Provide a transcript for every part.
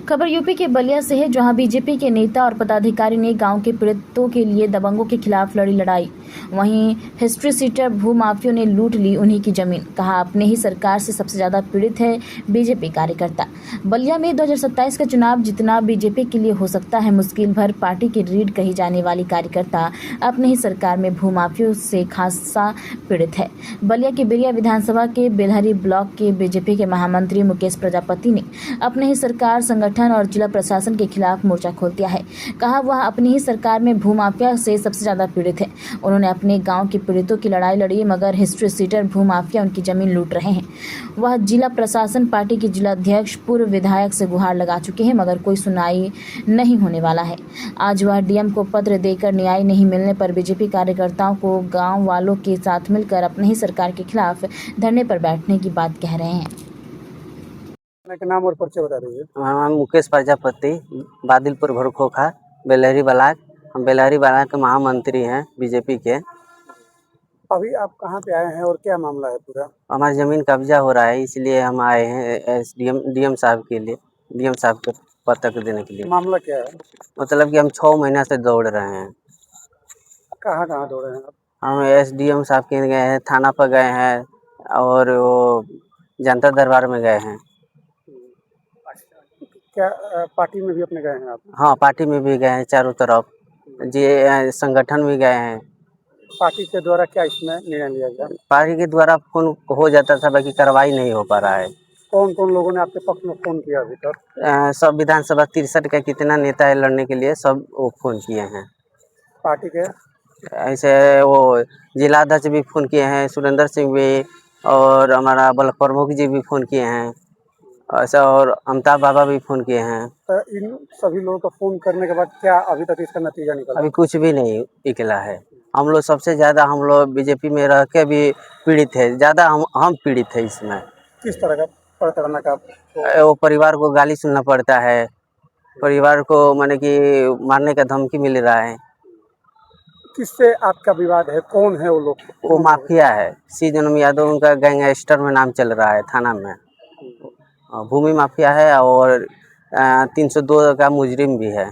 खबर यूपी के बलिया से है, जहां बीजेपी के नेता और पदाधिकारी ने गांव के पीड़ितों के लिए दबंगों के खिलाफ लड़ी लड़ाई। वहीं हिस्ट्री सीटर भूमाफियों ने लूट ली उन्हीं की जमीन। कहा, अपने ही सरकार से सबसे ज्यादा पीड़ित है बीजेपी कार्यकर्ता। बलिया में 2027 का चुनाव जितना बीजेपी के लिए हो सकता है मुश्किल भर, पार्टी की रीढ़ कही जाने वाली कार्यकर्ता अपने ही सरकार में भूमाफियों से खासा पीड़ित है। बलिया के बेरिया विधानसभा के बेलहरी ब्लॉक के बीजेपी के महामंत्री मुकेश प्रजापति ने अपने ही सरकार, संगठन और जिला प्रशासन के खिलाफ मोर्चा खोल दिया है। कहा, वह अपनी ही सरकार में भूमाफिया से सबसे ज्यादा पीड़ित है। उन्होंने अपने गांव के पीड़ितों की लड़ाई लड़ी, मगर हिस्ट्री सीटर भूमाफिया उनकी जमीन लूट रहे हैं। वह जिला प्रशासन, पार्टी के जिला अध्यक्ष, पूर्व विधायक से गुहार लगा चुके हैं, मगर कोई सुनाई नहीं होने वाला है। आज वह डीएम को पत्र देकर न्याय नहीं मिलने पर बीजेपी कार्यकर्ताओं को गाँव वालों के साथ मिलकर अपनी ही सरकार के खिलाफ धरने पर बैठने की बात कह रहे हैं। के नाम और परिचय बता दीजिए। हाँ, मुकेश प्रजापति, बादिलपुर भरखोखा, बेलहरी ब्लॉक। हम बेलहरी ब्लॉक के महामंत्री हैं बीजेपी के। अभी आप कहाँ पे आए हैं और क्या मामला है पूरा? हमारी ज़मीन कब्जा हो रहा है, इसलिए हम आए हैं डीएम साहब के लिए, डीएम साहब को पत्र देने के लिए। मामला क्या है? मतलब कि हम 6 महीना से दौड़ रहे हैं। कहाँ कहाँ दौड़े हैं आप? हम एसडीएम साहब के गए हैं, थाना पर गए हैं और वो जनता दरबार में गए हैं। क्या पार्टी में भी अपने गए हैं आप? हाँ, पार्टी में भी गए हैं, चारों तरफ जी, संगठन भी गए हैं। पार्टी के द्वारा क्या इसमें निर्णय लिया गया? पार्टी के द्वारा फोन हो जाता था, बाकी कार्रवाई नहीं हो पा रहा है। कौन कौन लोगों ने आपके पक्ष में फोन किया अभी तक? सब विधानसभा 63 का कितना नेता है लड़ने के लिए, सब वो फोन किए हैं। पार्टी के ऐसे वो जिला अध्यक्ष भी फोन किए हैं, सुरेंद्र सिंह भी, और हमारा ब्लॉक प्रमुख जी भी फोन किए हैं, ऐसा, और अमिताभ बाबा भी फोन किए हैं। तो इन सभी लोगों को फोन करने के बाद क्या अभी तक इसका नतीजा निकला? अभी कुछ भी नहीं निकला है। हम लोग सबसे ज़्यादा, हम लोग बीजेपी में रह के भी पीड़ित है, ज़्यादा हम पीड़ित है इसमें। किस तरह का प्रताड़ना का? वो परिवार को गाली सुनना पड़ता है, परिवार को माने कि मारने का धमकी मिल रहा है। किससे आपका विवाद है? कौन है वो लोग? वो माफिया है, सी जनम यादव, उनका गैंगस्टर में नाम चल रहा है थाना में। भूमि माफिया है और 302 का मुजरिम भी है।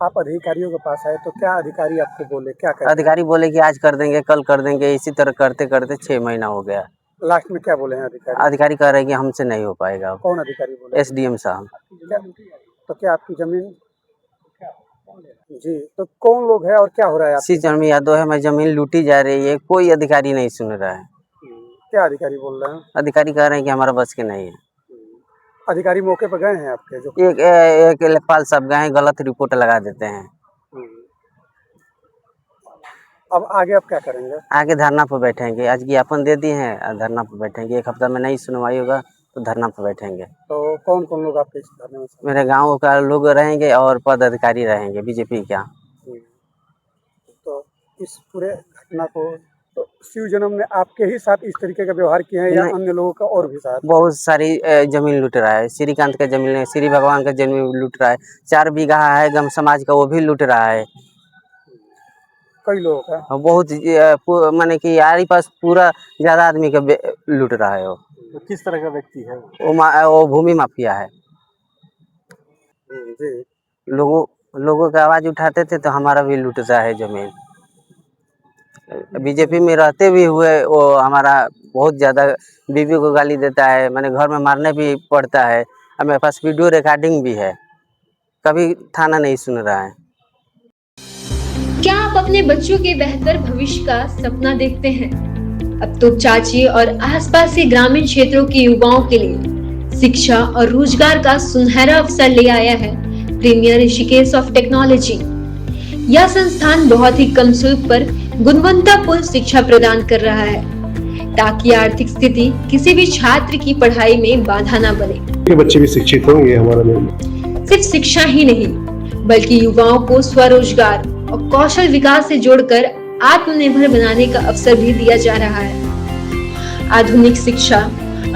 आप अधिकारियों के पास आए तो क्या अधिकारी आपको बोले, क्या करें? अधिकारी बोले कि आज कर देंगे, कल कर देंगे, इसी तरह करते करते 6 महीना हो गया। लास्ट में क्या बोले हैं अधिकारी? अधिकारी कह रहे हैं कि हमसे नहीं हो पाएगा। कौन अधिकारी बोले? एसडीएम साहब। तो क्या आपकी जमीन जी, तो कौन लोग है और क्या हो रहा है? सी जनम यादव है, मैं जमीन लूटी जा रही है, कोई अधिकारी नहीं सुन रहा है। क्या अधिकारी बोल रहे हैं? अधिकारी कह रहे हैं कि हमारा बस के नहीं है। अधिकारी मौके पर गए हैं आपके? जो एक लेखपाल साहब गए हैं, गलत रिपोर्ट लगा देते हैं। अब आगे आप क्या करेंगे? आगे धरना पर बैठेंगे, आज ज्ञापन दे दिए हैं, धरना पर बैठेंगे। 1 हफ्ता में नहीं सुनवाई होगा तो धरना पर बैठेंगे। तो कौन कौन लोग आपके इस धरने में? मेरे गांव का लोग रहेंगे और पदाधिकारी रहेंगे बीजेपी का। तो इस पूरे घटना को तो शिव जन्म ने आपके ही साथ इस तरीके का व्यवहार किया है या अन्य लोगों का और भी साथ? बहुत सारी जमीन लूट रहा है, श्रीकांत का जमीन है, श्री भगवान का जमीन लूट रहा है, 4 बीघा है गम समाज का, वो भी लूट रहा है। कई लोगों का बहुत माने कि यार पास पूरा ज्यादा आदमी का लूट रहा है। वो तो किस तरह का व्यक्ति है? वो भूमि माफिया है। जी, लोगों का आवाज उठाते थे तो हमारा भी लूटता है जमीन। बीजेपी में रहते भी हुए वो हमारा बहुत ज्यादा बीबी को गाली देता है, मैंने घर में मारने भी पड़ता है। और मेरे पास वीडियो रिकॉर्डिंग भी है, कभी थाना नहीं सुन रहा है। क्या आप अपने बच्चों के बेहतर भविष्य का सपना देखते हैं? अब तो चाची और आसपास के ग्रामीण क्षेत्रों के युवाओं के लिए शिक्षा और रोजगार का सुनहरा अवसर ले आया है प्रीमियर ऋषिकेश ऑफ टेक्नोलॉजी। यह संस्थान बहुत ही कम शुल्क पर गुणवत्तापूर्ण शिक्षा प्रदान कर रहा है, ताकि आर्थिक स्थिति किसी भी छात्र की पढ़ाई में बाधा न बने। ये बच्चे भी शिक्षित होंगे हमारा में। सिर्फ शिक्षा ही नहीं, बल्कि युवाओं को स्वरोजगार और कौशल विकास से जोड़कर आत्मनिर्भर बनाने का अवसर भी दिया जा रहा है। आधुनिक शिक्षा,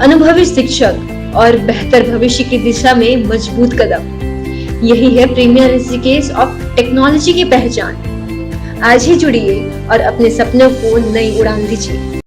अनुभवी शिक्षक और बेहतर भविष्य की दिशा में मजबूत कदम, यही है प्रीमियर ऋषिकेश ऑफ टेक्नोलॉजी की पहचान। आज ही जुड़िए और अपने सपनों को नई उड़ान दीजिए।